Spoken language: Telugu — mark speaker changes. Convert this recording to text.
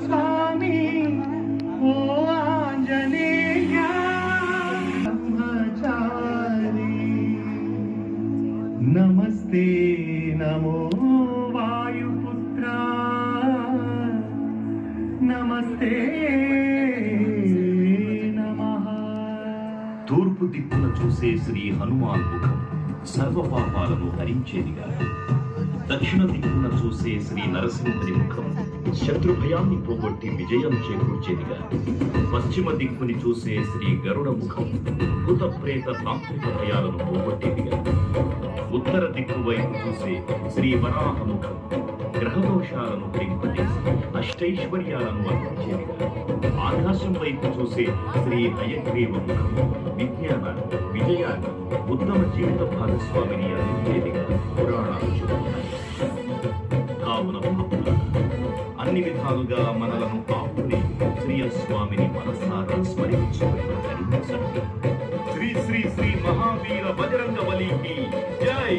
Speaker 1: స్వామి ఓ ఆంజనేయ నమస్తే నమో వాయుపుత్ర నమస్తే నమః.
Speaker 2: తూర్పు దిక్కున చూసే శ్రీ హనుమాన్ ముఖం సర్వ పాపాలను హరించేదిగా, దక్షిణ దిక్కున చూసే శ్రీ నరసింహుని ముఖం శత్రు భయాన్ని పోగొట్టి విజయం చేకూర్చేదిగా, పశ్చిమ దిక్కుని చూసే శ్రీ గరుడ ముఖం భూత ప్రేత తాంత్రిక భయాలను పోగొట్టేదిగా, ఉత్తర దిక్కు వైపు చూసే శ్రీ వరాహ ముఖం గ్రహదోషాలను పెంపజేసి అష్టైశ్వర్యాలను అందించేదిగా, ఆకాశం వైపు చూసే శ్రీ హయగ్రీవ ముఖం విజ్ఞాన విజయాన్ని ఉత్తమ జీవిత భాగస్వామిని అందించేదిగా పురాణాలు చెబుతున్నాయి. కావున భక్తులు అన్ని విధాలుగా మనలను ఆపుకుని శ్రీయస్వామిని మనసారా స్మరించుకుని ధరించండి. శ్రీ శ్రీ శ్రీ మహావీర బజరంగ బలికి జై.